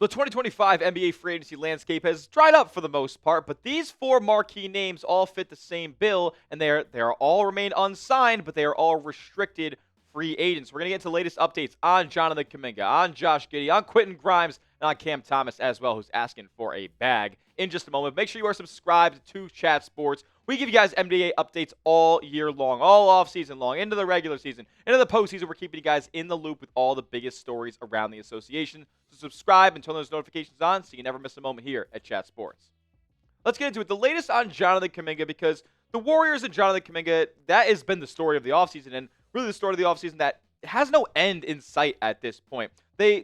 The 2025 NBA free agency landscape has dried up for the most part, but these four marquee names all fit the same bill, and they are all remain unsigned, but they are all restricted free agents. We're going to get into the latest updates on Jonathan Kuminga, on Josh Giddey, on Quentin Grimes, and on Cam Thomas as well, who's asking for a bag in just a moment. Make sure you are subscribed to Chat Sports. We give you guys NBA updates all year long, all off-season long, into the regular season, into the postseason. We're keeping you guys in the loop with all the biggest stories around the association. So subscribe and turn those notifications on so you never miss a moment here at Chat Sports. Let's get into it. The latest on Jonathan Kuminga, because the Warriors and Jonathan Kuminga, that has been the story of the offseason, and really the story of the offseason that has no end in sight at this point.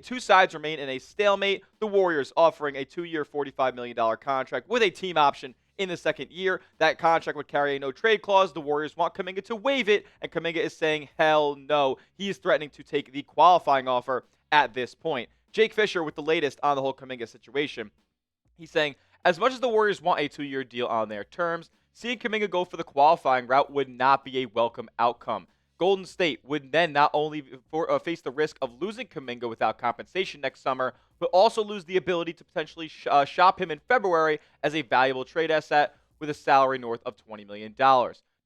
Two sides remain in a stalemate. The Warriors offering a 2-year, $45 million contract with a team option in the second year. That contract would carry a no-trade clause. The Warriors want Kuminga to waive it, and Kuminga is saying, hell no. He is threatening to take the qualifying offer at this point. Jake Fisher with the latest on the whole Kuminga situation. He's saying, as much as the Warriors want a 2-year deal on their terms, seeing Kuminga go for the qualifying route would not be a welcome outcome. Golden State would then not only face the risk of losing Kuminga without compensation next summer, but also lose the ability to potentially shop him in February as a valuable trade asset with a salary north of $20 million.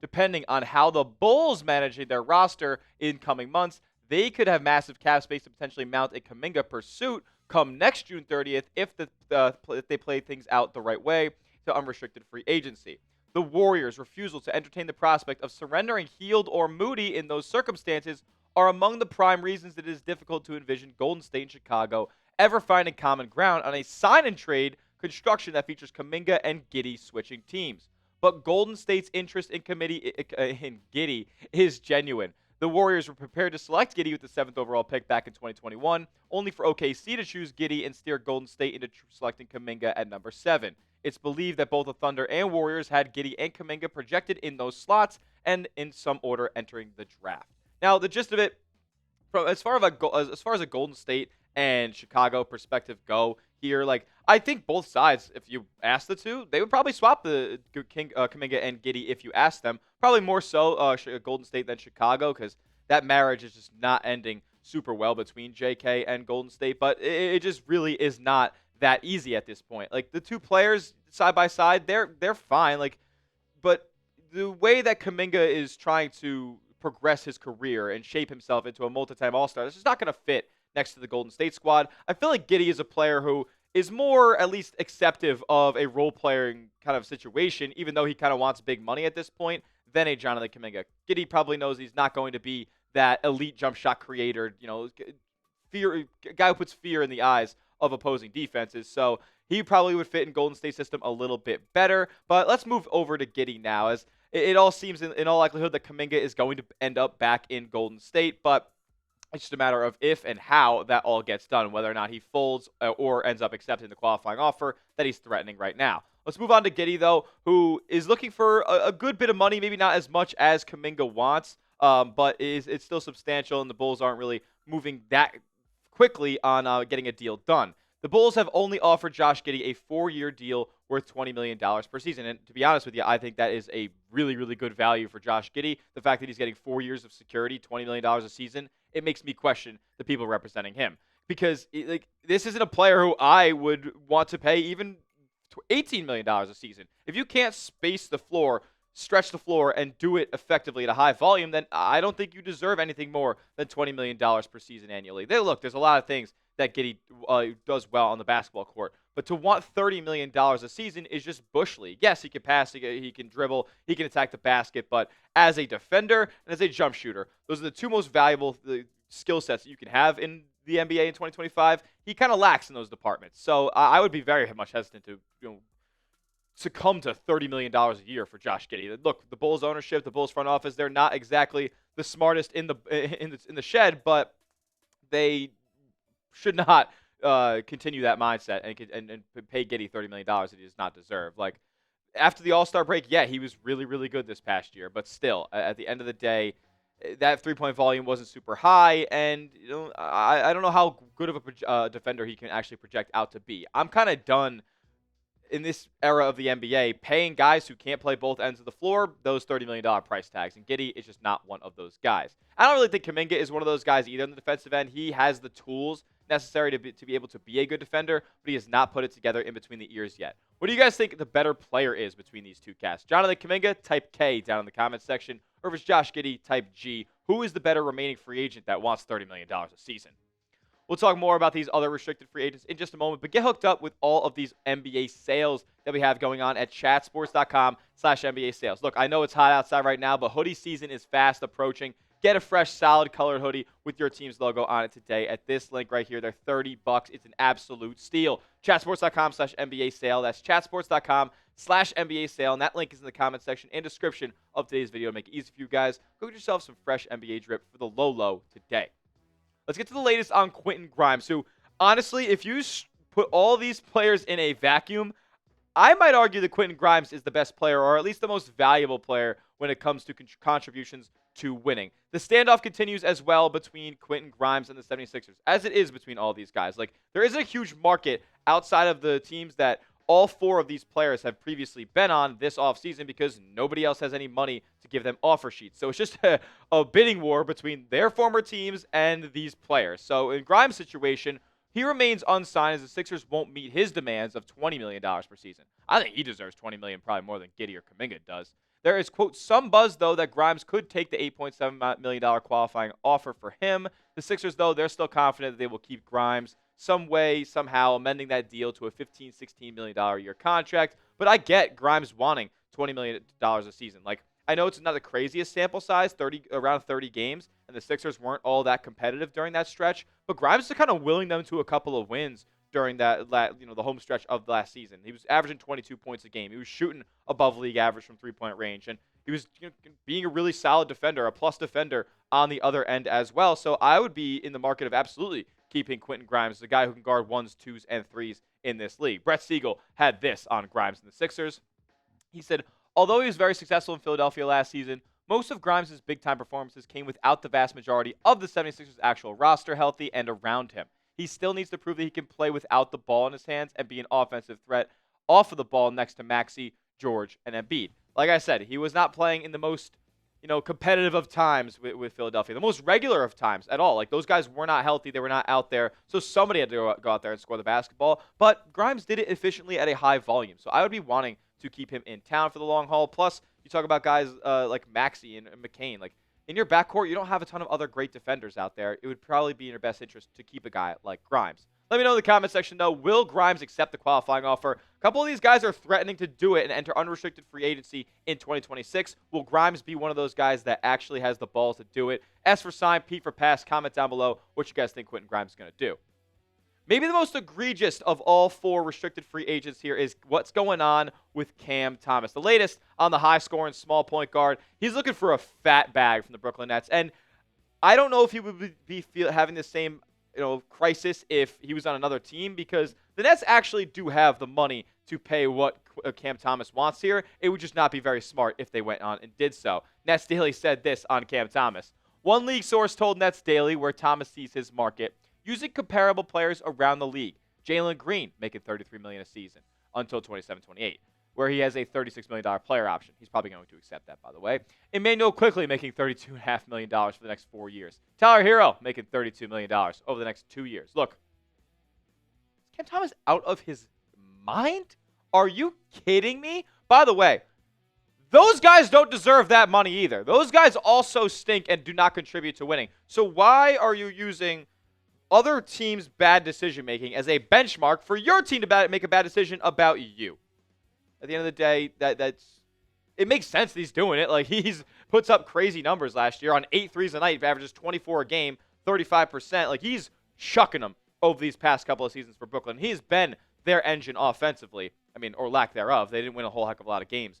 Depending on how the Bulls manage their roster in coming months, they could have massive cap space to potentially mount a Kuminga pursuit come next June 30th if they play things out the right way to unrestricted free agency. The Warriors' refusal to entertain the prospect of surrendering Hield or Moody in those circumstances are among the prime reasons that it is difficult to envision Golden State and Chicago ever finding common ground on a sign-and-trade construction that features Kuminga and Giddey switching teams. But Golden State's interest in Giddey is genuine. The Warriors were prepared to select Giddey with the 7th overall pick back in 2021, only for OKC to choose Giddey and steer Golden State into selecting Kuminga at number 7. It's believed that both the Thunder and Warriors had Giddey and Kuminga projected in those slots and in some order entering the draft. Now, the gist of it, from as far as a Golden State and Chicago perspective go here, like I think both sides, if you ask the two, they would probably swap the Kuminga and Giddey if you ask them. Probably more so Golden State than Chicago, because that marriage is just not ending super well between JK and Golden State. But it just really is not that easy at this point. Like the two players side by side, they're fine. Like, but the way that Kuminga is trying to progress his career and shape himself into a multi-time All-Star, this is not going to fit next to the Golden State squad. I feel like Giddey is a player who is more at least acceptive of a role-playing kind of situation, even though he kind of wants big money at this point, than a Jonathan Kuminga. Giddey probably knows he's not going to be that elite jump shot creator, guy who puts fear in the eyes of opposing defenses. So he probably would fit in Golden State system a little bit better. But let's move over to Giddey now, as it all seems in all likelihood that Kuminga is going to end up back in Golden State. But it's just a matter of if and how that all gets done, whether or not he folds or ends up accepting the qualifying offer that he's threatening right now. Let's move on to Giddey, though, who is looking for a good bit of money, maybe not as much as Kuminga wants, but it's still substantial, and the Bulls aren't really moving that quickly on getting a deal done. The Bulls have only offered Josh Giddey a 4-year deal worth $20 million per season. And to be honest with you, I think that is a really, really good value for Josh Giddey. The fact that he's getting 4 years of security, $20 million a season, it makes me question the people representing him. Because this isn't a player who I would want to pay even $18 million a season. If you can't space the floor, stretch the floor, and do it effectively at a high volume, then I don't think you deserve anything more than $20 million per season annually. There's a lot of things that Giddey does well on the basketball court. But to want $30 million a season is just bush league. Yes, he can pass, he can dribble, he can attack the basket, but as a defender and as a jump shooter, those are the two most valuable skill sets that you can have in the NBA in 2025. He kind of lacks in those departments. So I would be very much hesitant to succumb to $30 million a year for Josh Giddey. Look, the Bulls ownership, the Bulls front office, they're not exactly the smartest in the shed, but they should not continue that mindset and pay Giddey $30 million that he does not deserve. Like, after the All-Star break, yeah, he was really, really good this past year, but still, at the end of the day, that three-point volume wasn't super high, and I don't know how good of a defender he can actually project out to be. I'm kind of done in this era of the NBA paying guys who can't play both ends of the floor those $30 million price tags, and Giddey is just not one of those guys. I don't really think Kuminga is one of those guys either on the defensive end. He has the tools necessary to be able to be a good defender, but he has not put it together in between the ears yet. What do you guys think the better player is between these two cats? Jonathan Kuminga, type K down in the comments section, or if it's Josh Giddey, type G. Who is the better remaining free agent that wants $30 million a season? We'll talk more about these other restricted free agents in just a moment, but get hooked up with all of these NBA sales that we have going on at chatsports.com/NBA sales. Look, I know it's hot outside right now, but hoodie season is fast approaching. Get a fresh, solid-colored hoodie with your team's logo on it today at this link right here. They're $30. It's an absolute steal. Chatsports.com/NBA sale. That's chatsports.com/NBA sale, and that link is in the comment section and description of today's video to make it easy for you guys. Go get yourself some fresh NBA drip for the low today. Let's get to the latest on Quentin Grimes, who, honestly, if you put all these players in a vacuum, I might argue that Quentin Grimes is the best player, or at least the most valuable player when it comes to contributions to winning. The standoff continues as well between Quentin Grimes and the 76ers, as it is between all these guys. Like, there isn't a huge market outside of the teams that all four of these players have previously been on this offseason because nobody else has any money to give them offer sheets. So it's just a bidding war between their former teams and these players. So in Grimes' situation, he remains unsigned as the Sixers won't meet his demands of $20 million per season. I think he deserves $20 million probably more than Giddey or Kuminga does. There is, quote, some buzz, though, that Grimes could take the $8.7 million qualifying offer for him. The Sixers, though, they're still confident that they will keep Grimes some way, somehow, amending that deal to a $15, $16 million a year contract. But I get Grimes wanting $20 million a season. Like, I know it's not the craziest sample size, around 30 games, and the Sixers weren't all that competitive during that stretch. But Grimes is kind of willing them to a couple of wins during that, the home stretch of last season. He was averaging 22 points a game. He was shooting above league average from three-point range, and he was being a really solid defender, a plus defender on the other end as well. So I would be in the market of absolutely keeping Quentin Grimes, the guy who can guard ones, twos, and threes in this league. Brett Siegel had this on Grimes and the Sixers. He said, although he was very successful in Philadelphia last season, most of Grimes' big-time performances came without the vast majority of the 76ers' actual roster healthy and around him. He still needs to prove that he can play without the ball in his hands and be an offensive threat off of the ball next to Maxey, George, and Embiid. Like I said, he was not playing in the most competitive of times with Philadelphia, the most regular of times at all. Like, those guys were not healthy. They were not out there. So somebody had to go out there and score the basketball. But Grimes did it efficiently at a high volume. So I would be wanting to keep him in town for the long haul. Plus, you talk about guys like Maxey and McCain. Like, in your backcourt, you don't have a ton of other great defenders out there. It would probably be in your best interest to keep a guy like Grimes. Let me know in the comment section, though, will Grimes accept the qualifying offer? A couple of these guys are threatening to do it and enter unrestricted free agency in 2026. Will Grimes be one of those guys that actually has the balls to do it? S for sign, P for pass. Comment down below what you guys think Quentin Grimes is going to do. Maybe the most egregious of all four restricted free agents here is what's going on with Cam Thomas. The latest on the high-scoring small point guard. He's looking for a fat bag from the Brooklyn Nets, and I don't know if he would be having the same crisis if he was on another team, because the Nets actually do have the money to pay what Cam Thomas wants here. It would just not be very smart if they went on and did so. NetsDaily said this on Cam Thomas. One league source told NetsDaily where Thomas sees his market, using comparable players around the league. Jalen Green making $33 million a season until 27-28, where he has a $36 million player option. He's probably going to accept that, by the way. Immanuel Quickley making $32.5 million for the next 4 years. Tyler Herro making $32 million over the next 2 years. Look, is Cam Thomas out of his mind? Are you kidding me? By the way, those guys don't deserve that money either. Those guys also stink and do not contribute to winning. So why are you using other teams' bad decision-making as a benchmark for your team to make a bad decision about you? At the end of the day, it makes sense that he's doing it. Like, he's puts up crazy numbers last year on 8 threes a night, averages 24 a game, 35%. Like, he's chucking them over these past couple of seasons for Brooklyn. He's been their engine offensively. I mean, or lack thereof. They didn't win a whole heck of a lot of games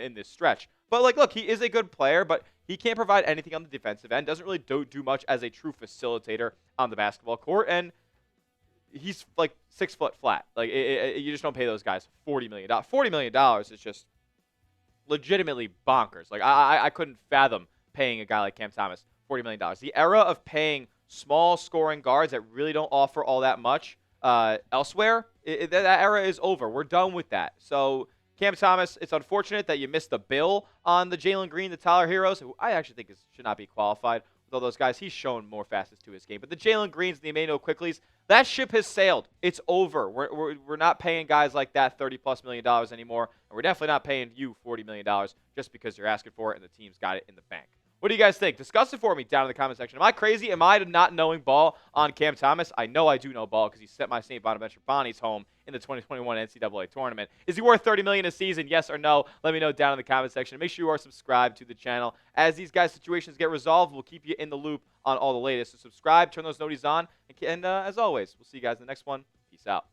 in this stretch. But, like, look, he is a good player, but he can't provide anything on the defensive end. Doesn't really do much as a true facilitator on the basketball court. And he's like 6 foot flat. Like, you just don't pay those guys $40 million. $40 million is just legitimately bonkers. Like, I couldn't fathom paying a guy like Cam Thomas $40 million. The era of paying small scoring guards that really don't offer all that much elsewhere, that era is over. We're done with that. So Cam Thomas, it's unfortunate that you missed the bill on the Jalen Green, the Tyler Herros, who I actually think should not be qualified though, those guys, he's shown more facets to his game. But the Jalen Greens and the Immanuel Quickleys, that ship has sailed. It's over. We're not paying guys like that $30+ million anymore, and we're definitely not paying you $40 million just because you're asking for it and the team's got it in the bank. What do you guys think? Discuss it for me down in the comment section. Am I crazy? Am I not knowing ball on Cam Thomas? I know I do know ball because he sent my St. Bonaventure Bonnies home in the 2021 NCAA tournament. Is he worth $30 million a season? Yes or no? Let me know down in the comment section. Make sure you are subscribed to the channel. As these guys' situations get resolved, we'll keep you in the loop on all the latest. So subscribe, turn those noties on, and as always, we'll see you guys in the next one. Peace out.